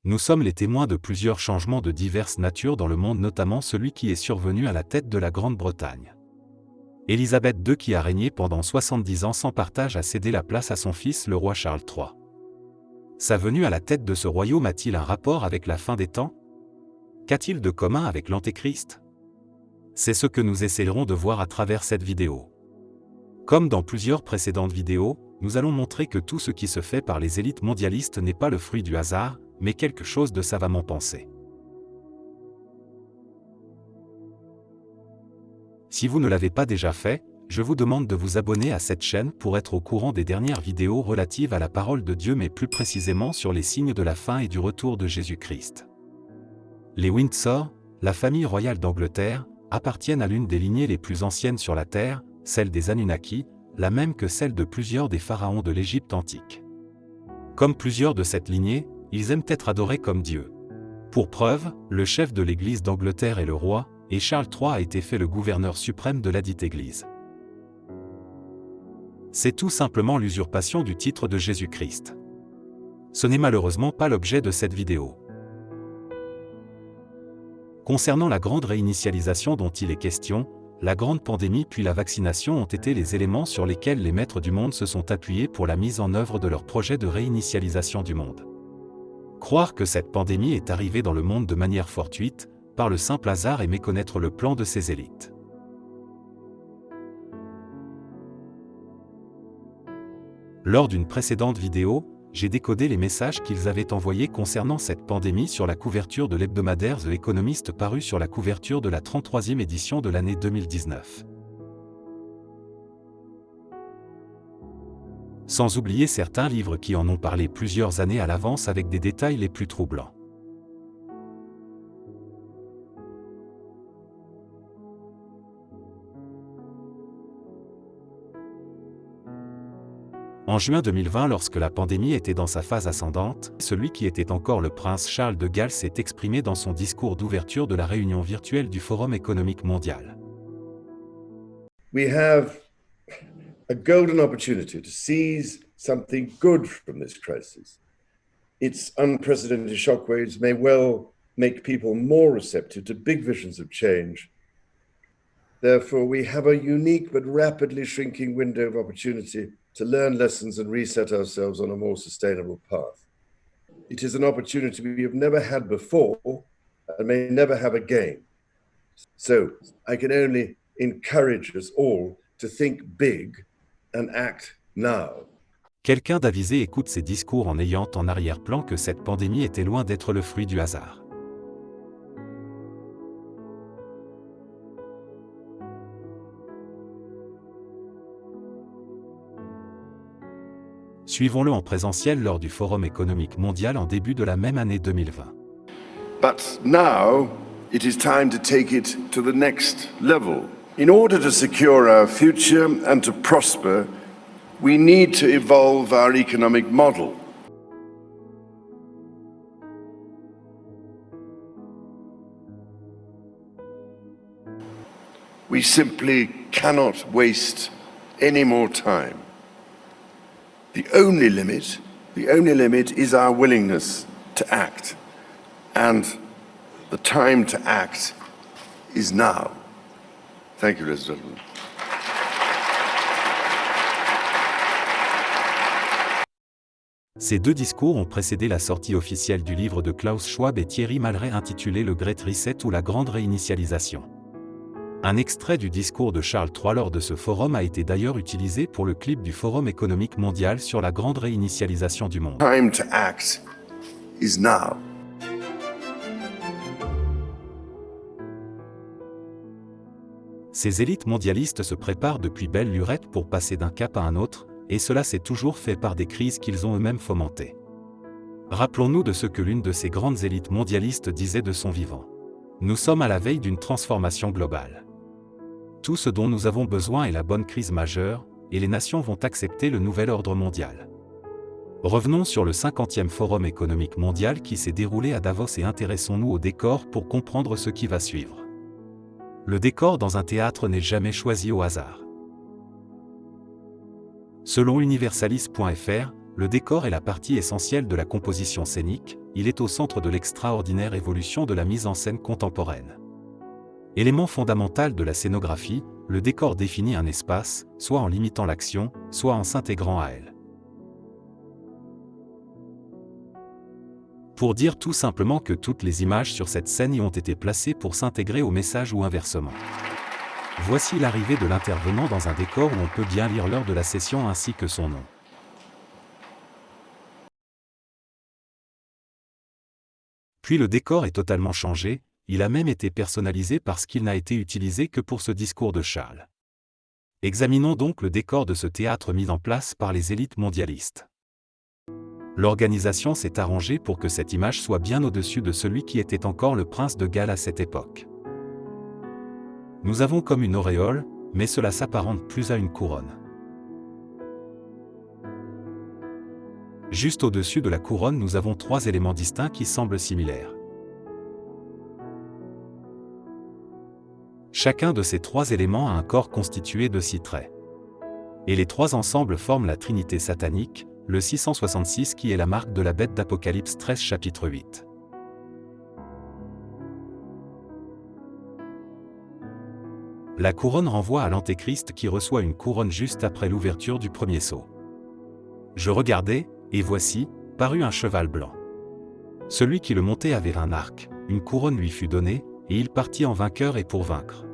Nous sommes les témoins de plusieurs changements de diverses natures dans le monde, notamment celui qui est survenu à la tête de la Grande-Bretagne. Élisabeth II, qui a régné pendant 70 ans sans partage, a cédé la place à son fils le roi Charles III. Sa venue à la tête de ce royaume a-t-il un rapport avec la fin des temps? Qu'a-t-il de commun avec l'Antéchrist? C'est ce que nous essaierons de voir à travers cette vidéo. Comme dans plusieurs précédentes vidéos, nous allons montrer que tout ce qui se fait par les élites mondialistes n'est pas le fruit du hasard, mais quelque chose de savamment pensé. Si vous ne l'avez pas déjà fait, je vous demande de vous abonner à cette chaîne pour être au courant des dernières vidéos relatives à la parole de Dieu, mais plus précisément sur les signes de la fin et du retour de Jésus-Christ. Les Windsor, la famille royale d'Angleterre, appartiennent à l'une des lignées les plus anciennes sur la Terre, celle des Anunnaki, la même que celle de plusieurs des pharaons de l'Égypte antique. Comme plusieurs de cette lignée, ils aiment être adorés comme Dieu. Pour preuve, le chef de l'Église d'Angleterre est le roi, et Charles III a été fait le gouverneur suprême de ladite Église. C'est tout simplement l'usurpation du titre de Jésus-Christ. Ce n'est malheureusement pas l'objet de cette vidéo. Concernant la grande réinitialisation dont il est question, la grande pandémie puis la vaccination ont été les éléments sur lesquels les maîtres du monde se sont appuyés pour la mise en œuvre de leur projet de réinitialisation du monde. Croire que cette pandémie est arrivée dans le monde de manière fortuite, par le simple hasard, et méconnaître le plan de ces élites. Lors d'une précédente vidéo, j'ai décodé les messages qu'ils avaient envoyés concernant cette pandémie sur la couverture de l'hebdomadaire The Economist paru sur la couverture de la 33e édition de l'année 2019. Sans oublier certains livres qui en ont parlé plusieurs années à l'avance avec des détails les plus troublants. En juin 2020, lorsque la pandémie était dans sa phase ascendante, celui qui était encore le prince Charles de Galles s'est exprimé dans son discours d'ouverture de la réunion virtuelle du Forum économique mondial. We have a golden opportunity to seize something good from this crisis. Its unprecedented shockwaves may well make people more receptive to big visions of change. Therefore, we have a unique but rapidly shrinking window of opportunity to learn lessons and reset ourselves on a more sustainable path. It is an opportunity we have never had before and may never have again. So I can only encourage us all to think big and act now. Quelqu'un d'avisé écoute ces discours en ayant en arrière-plan que cette pandémie était loin d'être le fruit du hasard. Suivons-le en présentiel lors du Forum économique mondial en début de la même année 2020. But now it is time to take it to the next level. In order to secure our future and to prosper, we need to evolve our economic model. We simply cannot waste any more time. The only limit is our willingness to act. And the time to act is now. Thank you, ladies and gentlemen. Ces deux discours ont précédé la sortie officielle du livre de Klaus Schwab et Thierry Malray intitulé Le Great Reset ou la Grande Réinitialisation. Un extrait du discours de Charles III lors de ce forum a été d'ailleurs utilisé pour le clip du Forum économique mondial sur la grande réinitialisation du monde. Time to act is now. Ces élites mondialistes se préparent depuis belle lurette pour passer d'un cap à un autre, et cela s'est toujours fait par des crises qu'ils ont eux-mêmes fomentées. Rappelons-nous de ce que l'une de ces grandes élites mondialistes disait de son vivant. Nous sommes à la veille d'une transformation globale. Tout ce dont nous avons besoin est la bonne crise majeure, et les nations vont accepter le nouvel ordre mondial. Revenons sur le 50e Forum économique mondial qui s'est déroulé à Davos et intéressons-nous au décor pour comprendre ce qui va suivre. Le décor dans un théâtre n'est jamais choisi au hasard. Selon universalis.fr, le décor est la partie essentielle de la composition scénique, il est au centre de l'extraordinaire évolution de la mise en scène contemporaine. Élément fondamental de la scénographie, le décor définit un espace, soit en limitant l'action, soit en s'intégrant à elle. Pour dire tout simplement que toutes les images sur cette scène y ont été placées pour s'intégrer au message ou inversement. Voici l'arrivée de l'intervenant dans un décor où on peut bien lire l'heure de la session ainsi que son nom. Puis le décor est totalement changé, il a même été personnalisé parce qu'il n'a été utilisé que pour ce discours de Charles. Examinons donc le décor de ce théâtre mis en place par les élites mondialistes. L'organisation s'est arrangée pour que cette image soit bien au-dessus de celui qui était encore le prince de Galles à cette époque. Nous avons comme une auréole, mais cela s'apparente plus à une couronne. Juste au-dessus de la couronne, nous avons 3 éléments distincts qui semblent similaires. Chacun de ces 3 éléments a un corps constitué de 6 traits. Et les 3 ensembles forment la Trinité satanique, le 666 qui est la marque de la bête d'Apocalypse 13 chapitre 8. La couronne renvoie à l'Antéchrist qui reçoit une couronne juste après l'ouverture du premier sceau. Je regardais, et voici, parut un cheval blanc. Celui qui le montait avait un arc, une couronne lui fut donnée, et il partit en vainqueur et pour vaincre.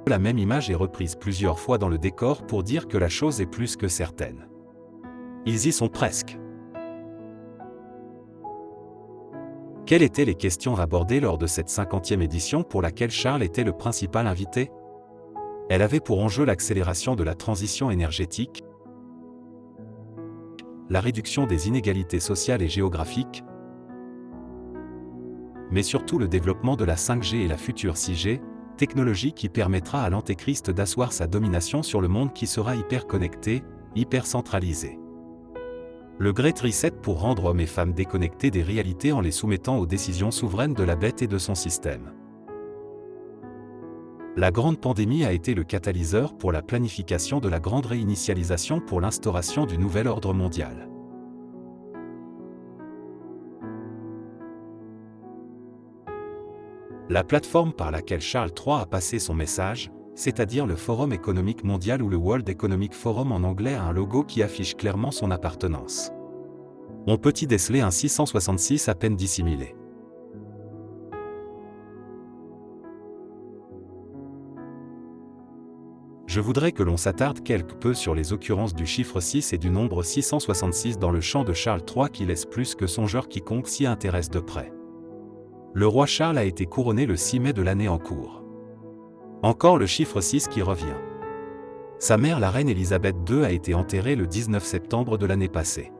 La même image est reprise plusieurs fois dans le décor pour dire que la chose est plus que certaine. Ils y sont presque. Quelles étaient les questions abordées lors de cette 50e édition pour laquelle Charles était le principal invité? Elle avait pour enjeu l'accélération de la transition énergétique, la réduction des inégalités sociales et géographiques, mais surtout le développement de la 5G et la future 6G, technologie qui permettra à l'Antéchrist d'asseoir sa domination sur le monde qui sera hyper connecté, hyper centralisé. Le Great Reset pour rendre hommes et femmes déconnectés des réalités en les soumettant aux décisions souveraines de la bête et de son système. La grande pandémie a été le catalyseur pour la planification de la grande réinitialisation pour l'instauration du nouvel ordre mondial. La plateforme par laquelle Charles III a passé son message, c'est-à-dire le Forum économique mondial ou le World Economic Forum en anglais, a un logo qui affiche clairement son appartenance. On peut y déceler un 666 à peine dissimulé. Je voudrais que l'on s'attarde quelque peu sur les occurrences du chiffre 6 et du nombre 666 dans le chant de Charles III qui laisse plus que songeur quiconque s'y intéresse de près. Le roi Charles a été couronné le 6 mai de l'année en cours. Encore le chiffre 6 qui revient. Sa mère, la reine Élisabeth II, a été enterrée le 19 septembre de l'année passée.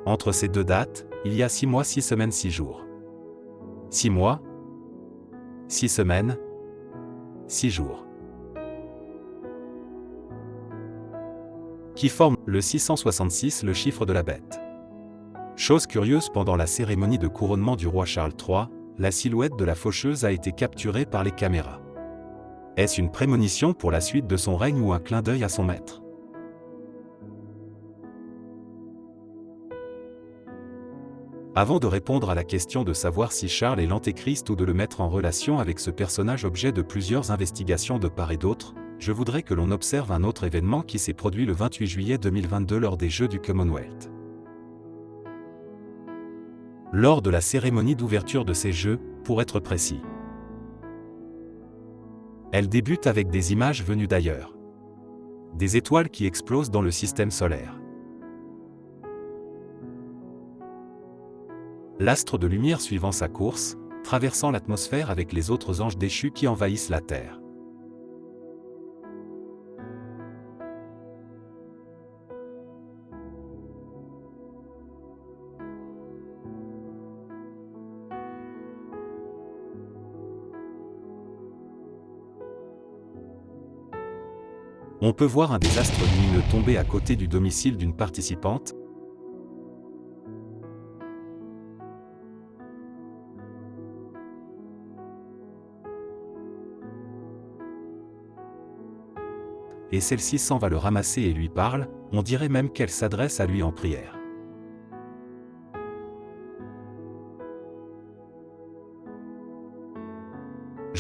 Entre ces deux dates, il y a 6 mois, 6 semaines, 6 jours. 6 mois, 6 semaines, 6 jours. Qui forment le 666, le chiffre de la bête. Chose curieuse, pendant la cérémonie de couronnement du roi Charles III, la silhouette de la faucheuse a été capturée par les caméras. Est-ce une prémonition pour la suite de son règne ou un clin d'œil à son maître? Avant de répondre à la question de savoir si Charles est l'Antéchrist ou de le mettre en relation avec ce personnage objet de plusieurs investigations de part et d'autre, je voudrais que l'on observe un autre événement qui s'est produit le 28 juillet 2022 lors des Jeux du Commonwealth. Lors de la cérémonie d'ouverture de ces Jeux, pour être précis. Elle débute avec des images venues d'ailleurs. Des étoiles qui explosent dans le système solaire. L'astre de lumière suivant sa course, traversant l'atmosphère avec les autres anges déchus qui envahissent la Terre. On peut voir un des astres lumineux tomber à côté du domicile d'une participante. Et celle-ci s'en va le ramasser et lui parle, on dirait même qu'elle s'adresse à lui en prière.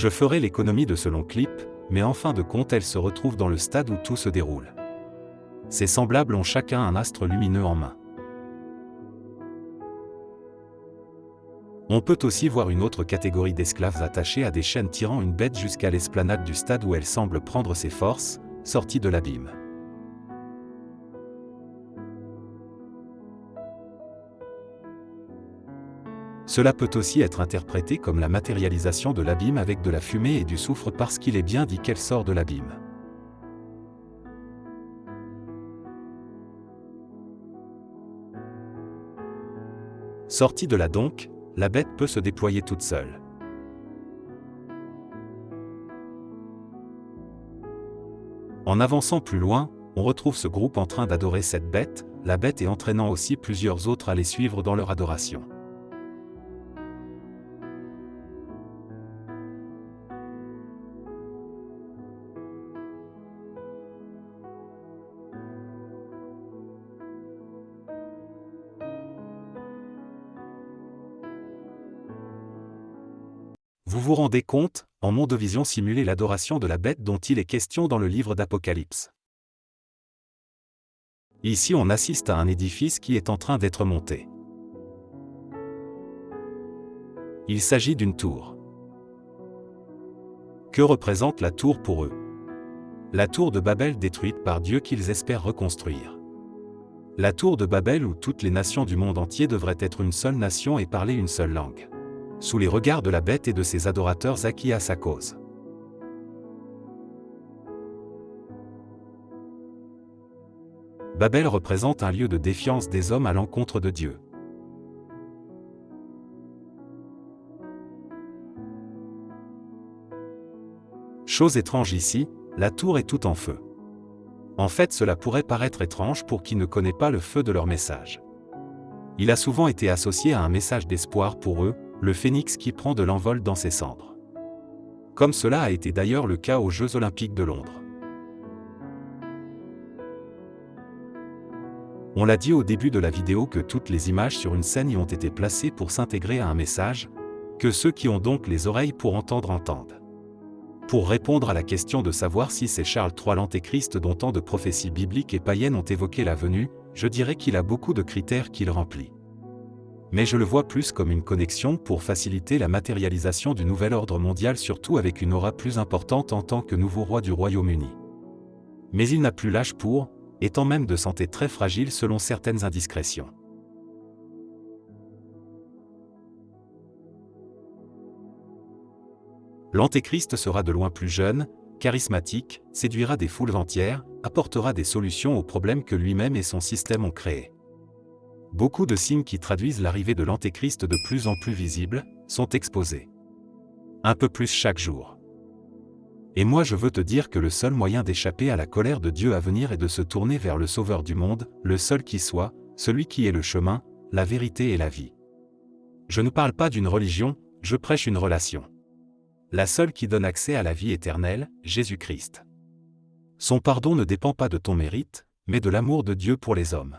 Je ferai l'économie de ce long clip, mais en fin de compte elle se retrouve dans le stade où tout se déroule. Ses semblables ont chacun un astre lumineux en main. On peut aussi voir une autre catégorie d'esclaves attachés à des chaînes tirant une bête jusqu'à l'esplanade du stade où elle semble prendre ses forces, sortie de l'abîme. Cela peut aussi être interprété comme la matérialisation de l'abîme avec de la fumée et du soufre parce qu'il est bien dit qu'elle sort de l'abîme. Sortie de là donc, la bête peut se déployer toute seule. En avançant plus loin, on retrouve ce groupe en train d'adorer cette bête, la bête et entraînant aussi plusieurs autres à les suivre dans leur adoration. Vous vous rendez compte, en Mondovision simuler l'adoration de la bête dont il est question dans le livre d'Apocalypse. Ici on assiste à un édifice qui est en train d'être monté. Il s'agit d'une tour. Que représente la tour pour eux? La tour de Babel détruite par Dieu qu'ils espèrent reconstruire. La tour de Babel où toutes les nations du monde entier devraient être une seule nation et parler une seule langue. Sous les regards de la bête et de ses adorateurs acquis à sa cause. Babel représente un lieu de défiance des hommes à l'encontre de Dieu. Chose étrange ici, la tour est toute en feu. En fait, cela pourrait paraître étrange pour qui ne connaît pas le feu de leur message. Il a souvent été associé à un message d'espoir pour eux, le phénix qui prend de l'envol dans ses cendres. Comme cela a été d'ailleurs le cas aux Jeux Olympiques de Londres. On l'a dit au début de la vidéo que toutes les images sur une scène y ont été placées pour s'intégrer à un message, que ceux qui ont donc les oreilles pour entendre entendent. Pour répondre à la question de savoir si c'est Charles III l'Antéchrist dont tant de prophéties bibliques et païennes ont évoqué la venue, je dirais qu'il a beaucoup de critères qu'il remplit. Mais je le vois plus comme une connexion pour faciliter la matérialisation du nouvel ordre mondial, surtout avec une aura plus importante en tant que nouveau roi du Royaume-Uni. Mais il n'a plus l'âge pour, étant même de santé très fragile selon certaines indiscrétions. L'Antéchrist sera de loin plus jeune, charismatique, séduira des foules entières, apportera des solutions aux problèmes que lui-même et son système ont créés. Beaucoup de signes qui traduisent l'arrivée de l'Antéchrist de plus en plus visibles, sont exposés. Un peu plus chaque jour. Et moi je veux te dire que le seul moyen d'échapper à la colère de Dieu à venir est de se tourner vers le Sauveur du monde, le seul qui soit, celui qui est le chemin, la vérité et la vie. Je ne parle pas d'une religion, je prêche une relation. La seule qui donne accès à la vie éternelle, Jésus-Christ. Son pardon ne dépend pas de ton mérite, mais de l'amour de Dieu pour les hommes.